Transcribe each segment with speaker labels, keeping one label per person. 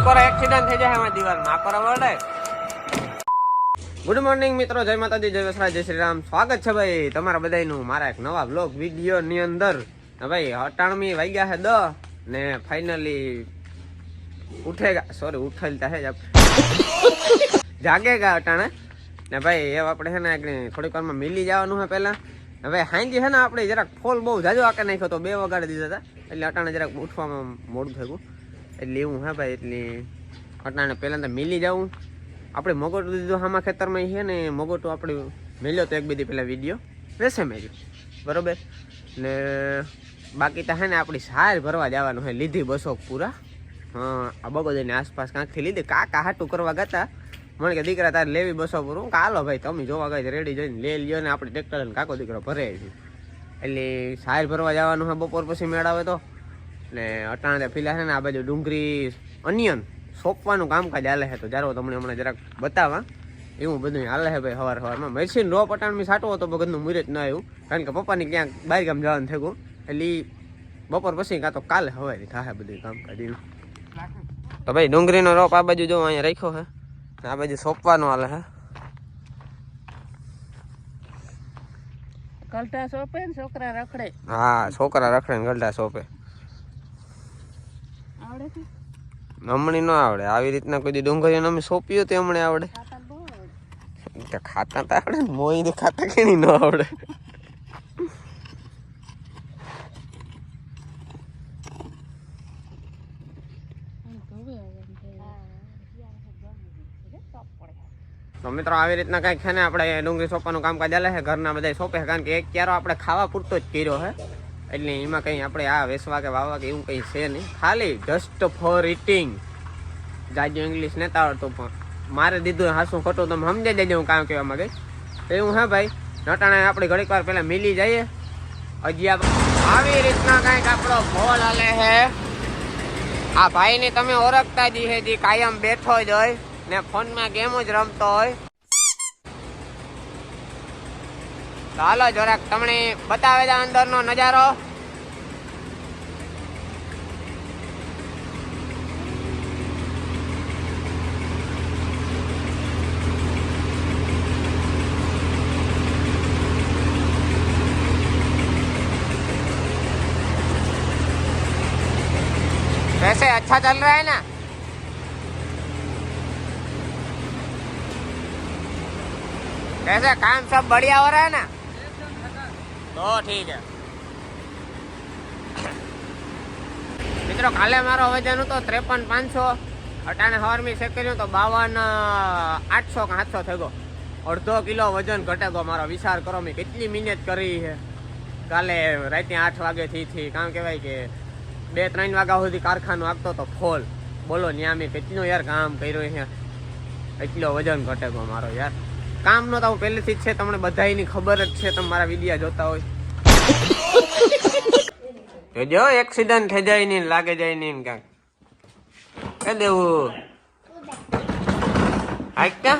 Speaker 1: કોરા એક્સિડન્ટ થઈ જાય એમાં દીવાલમાં આ કોરા વળે. ગુડ મોર્નિંગ મિત્રો, જય માતાજી, જય વસરા, જય શ્રી રામ. સ્વાગત છે ભાઈ તમારા બધાનું મારા એક નવા બ્લોગ વિડીયો ની અંદર. ભાઈ 98 વાગ્યા છે 10 ને ફાઇનલી ઉઠેગા, સોરી ઉઠેલતા હે જાગેગા અટાણે ને ભાઈ એ આપણે છે ને થોડીક વારમાં મિલી જવાનું છે પહેલા. હવે હાંજી છે ને આપણે જરાક ફોલ બહુ જાજો આકે નાખ્યો તો 2 વગાડી દીધા હતા, એટલે અટાણે જરાક ઉઠવામાં મોડું થયું એટલે એવું હે ભાઈ. એટલે અટાણે પહેલાં તો મિલી જાઉં. આપણે મગોટું દીધું આમાં ખેતરમાં છે ને, મગોટું આપણે મેલ્યો તો એક બે દી પહેલાં વિડીયો વેસે મેલ્યું બરાબર. ને બાકી તો છે ને આપણી સાર ભરવા જવાનું છે, લીધી બસો પૂરા. હા, આ બગોદરની આસપાસ કાંકથી લીધી, કાકા હાટું કરવા ગતા. મને કે દીકરા તારે લેવી બસો પૂરું, હાલો ભાઈ તમે જોવા ગઈ રેડી જોઈને લે લ્યો ને આપણે ટ્રેક્ટર ને કાકો દીકરો ભરે છે. એટલે સાર ભરવા જવાનું છે બપોર પછી મેળાવે તો. ને અટાણે પેલા છે ને આ બાજુ ડુંગળી અનિયન સોંપવાનું કામકાજ હાલે છે, તો જારો તમને હમણાં જરાક બતાવવા એવું બધું હાલે છે ભાઈ. સવારમાં મેસીન રો પટાણમી સાટવો હતો બગદનું મુહૂર્ત ન આવ્યું, કારણ કે પપ્પાની ક્યાંક બહાર ગામ જવાનું થયું. એટલે બપોર પછી કાં તો કાલે હવારી થાય બધું કામકાજ એવું. તો ભાઈ ડુંગળીનો રોપ આ બાજુ જો અહીંયા રાખ્યો છે, આ બાજુ સોંપવાનો હાલે છે.
Speaker 2: ગલઢા સોંપે ને છોકરા રખડે.
Speaker 1: હા, છોકરા રખડે ને ગલઢા સોંપે.
Speaker 2: આવડે છે?
Speaker 1: હમણી ન આવડે આવી રીતના કોઈ ડુંગળીઓ અમે સોંપ્યું તો હમણે આવડે. ખાતા તો આવડે ને, મોઈ ને ખાતા કેની ન આવડે. તો મિત્રો આવી રીતના કઈક છે ને આપણે ડુંગળી સોંપવાનું કામકાજ ચાલે છે. ઘરના બધા સોંપે છે, કારણ કે એક ક્યારો આપણે ખાવા પૂરતો જ કર્યો છે, એટલે એમાં કંઈ આપણે આ વેસવા કે વાવવા કે એવું કંઈ છે નહીં, ખાલી જસ્ટ ફોર ઇટિંગ. જાજુ ઇંગ્લિશ નતા આવડતું પણ મારે દીધું હાસું ખોટું તમે સમજાઈ દેજો હું કામ કહેવા માંગે એવું. હા ભાઈ નટાણે આપણે ઘડીક વાર પહેલાં મિલી જઈએ. હજી આવી રીતના કંઈક આપણો ફોલ હાલે છે. આ ભાઈને તમે ઓળખતા જ છે, જે કાયમ બેઠો જ હોય ને ફોનમાં ગેમ જ રમતો હોય. તો હાલો જરાક તમને બતાવે છે અંદરનો નજારો. कैसे अच्छा चल रहा है ना? कैसे काम सब बढ़िया हो रहा है ना? तो ठीक है મિત્રો, કાલે મારો વજન હતો 53,500, અટાણે હવારમી ચેક કર્યું તો 52,800 કે 700 થઈ ગયો. અડધો કિલો વજન ઘટે ગયો મારો. વિચાર કરો મેં કેટલી મહેનત કરી છે કાલે રાતે 8 વાગ્યાથી. કામ કહેવાય કે 2-3 વાગ્યા સુધી કારખાનું આગતો તો ફોલ. બોલો ત્યાં મેં કેટલું યાર કામ કર્યું છે, એટલો વજન ઘટે ગયો મારો યાર. કામ નો તો હું પહેલેથી જ છે, તમને બધાની ખબર જ છે, તમે મારા વિડીયો જોતા હોય. જો એક્સિડન્ટ થઈ જાય ને લાગે જાય ને ક્યાંક કે દેવું આઈકા.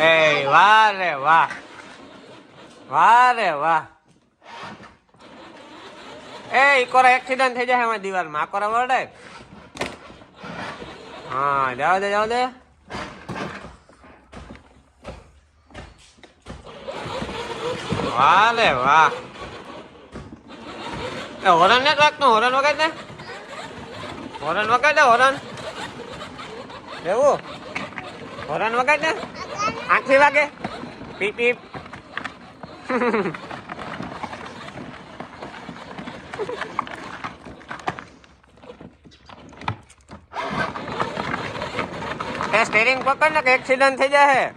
Speaker 1: એ વાહ રે વાહ, વાહ રે વાહ. એ કોરા એક્સિડન્ટ થઈ જાય એમાં દીવાલમાં આ કોરા વળે. હા, જાવ દે જાવ દે. વાહ રે વાહ. હોરન ને રાખતો, હોરન વગાડ દે, હોરન વગાડ દે, હોરન એવું હોરન વગાડ દે. 8 વાગે પીપ પીપ. સ્ટેરિંગ પકડ ને કે એક્સિડન્ટ થઈ જાય.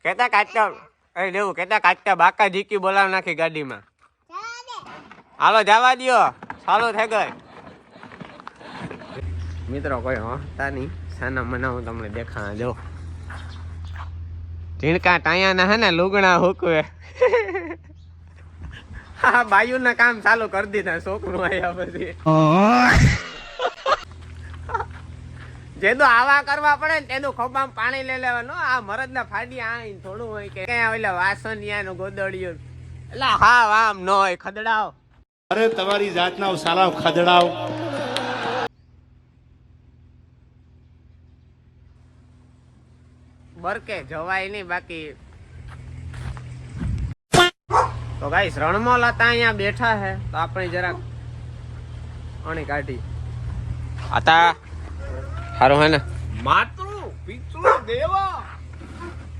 Speaker 1: કેતા કાચતા એ લેવું, કેતા કાચતા બાકા જીકી બોલાવ નાખી ગાડીમાં. હાલો જવા દો, ચાલુ થઈ ગઈ. મિત્રો કોઈ હોતા નહીં, સાના મના હું તમને દેખા જો. ઝીણકા ટાયાના હે ને લુગણા હુકવે. હા, બાયુ ના કામ ચાલુ કરી દીધા છોકરું આયા પછી. જેદો આવા કરવા પડે ને તેનું ખોબામાં પાણી લઈ લેવાનું. આ મરદ ના ફાડી આ થોડું હોય કે ઓલા વાસણિયા નું ગોદડિયું એટલે હા આમ ન હોય ખદડાવ.
Speaker 3: અરે તમારી જાતના સાલા ખદડાવ.
Speaker 1: બરકે જવાય નહીં બાકી. તો ગાઈસ રણમોલ હતા અહીંયા બેઠા છે તો આપણે જરાક અણી કાઢી હતા સારું હે ને
Speaker 3: માતૃ પિતૃ દેવા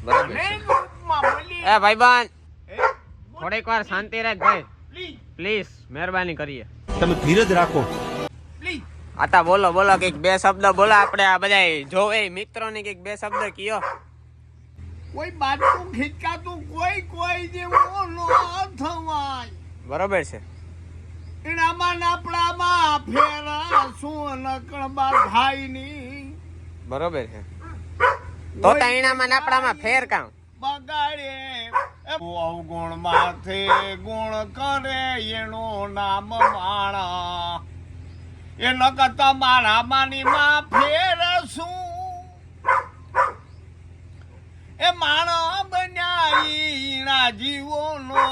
Speaker 1: બરાબર છે. એ ભાઈબંધ થોડીક વાર શાંતિ રાખ ભાઈ પ્લીઝ મહેરબાની કરીએ.
Speaker 3: તમે ધીરજ રાખો.
Speaker 1: આતા બોલો બોલો કઈક બે શબ્દ બોલો આપણે આ બધા જોવે મિત્રો ની કઈક બે શબ્દ કયો.
Speaker 3: કોઈ બાટું ખીચકાતું કોઈ જેવો નો થવાય.
Speaker 1: બરોબર છે.
Speaker 3: એનામાં આપણામાં ફેરા શું નકળબા ભાઈ ની
Speaker 1: બરોબર છે. તો તાઈણામાં આપણામાં ફેર કામ
Speaker 3: બગાડે અવગુણ માથે ગુણ કરે એનું નામ માણા. એ નકર મારા માની માં ફેર શું. એ માણા બન્યા ઈના જીવો નો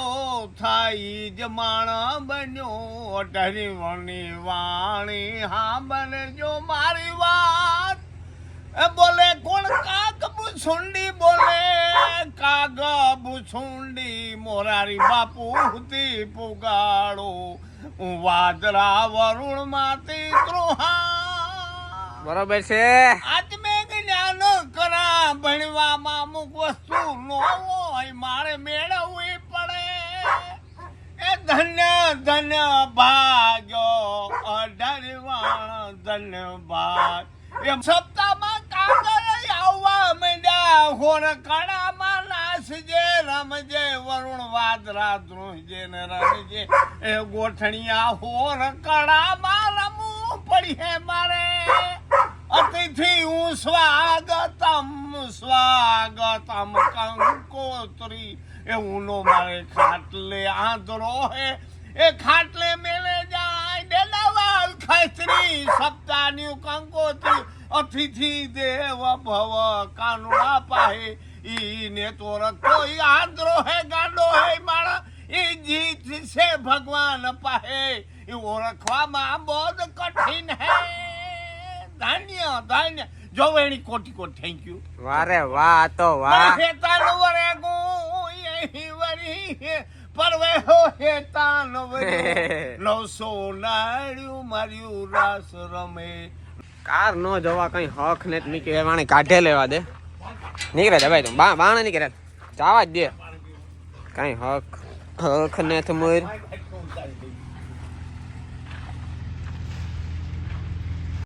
Speaker 3: થાય જ માણા બન્યો. ઢરીવણી વાણી હા બને જો મારી વાત. એ બોલે કોણ કાગ બુસુંડી બોલે કાગ બુસુંડી મોરારી બાપુ થી પુગાડો. હું વાદરા વરુણ માંથી ત્રોહા.
Speaker 1: બરોબર છે.
Speaker 3: આજ મેં જ્ઞાન કરા ભણવામાં અમુક વસ્તુ નો હોય મારે મેળવવી પડે. એ ધન્ય ધન્ય ભાગ્યો અઢારવાણ ધન્ય ભાગ. એમ સપ્તાહમાં કાગળ આવવા માંડ્યા હોર કળામાં નાસજે રમજે વરુણ વાદરા ધ્રુજે ને રમજે. એ ગોઠણિયા હોર કળામાં રમવું પડી હે મારે. અતિથિ હું સ્વાગતમ કંકોત્રી. એ ઊનો મારે ખાટલે આંધળો હે. એ ખાટલે મેલે જાય ડેલાવાલ ખસ્ત્રી સપ્તાહની કંકોત્રી. અતિથિ દેવ ભવ કાનુડા પાહે. ઈને તોર કોઈ આંધળો હે ગાંડો હે મારા. એ જીત છે ભગવાન પાહે. એ ઓળખવામાં બહુ કઠિન હે. ધન્ય ધન્ય જોવેણી કોટી કોટી થેન્ક યુ.
Speaker 1: વારે વાહ તો વાહ.
Speaker 3: હેતાન વરે ગો યહી વરી પરવે હો હેતાન વરી. નવસો નાડ્યું માર્યું રાસ રમે.
Speaker 1: કાર નો જવા કઈ હક ને નીકળે વાણે કાઢે લેવા દે. નીકળે દે ભાઈ તું બાણ નીકળે જવા જ દે. કઈ હક ને મોર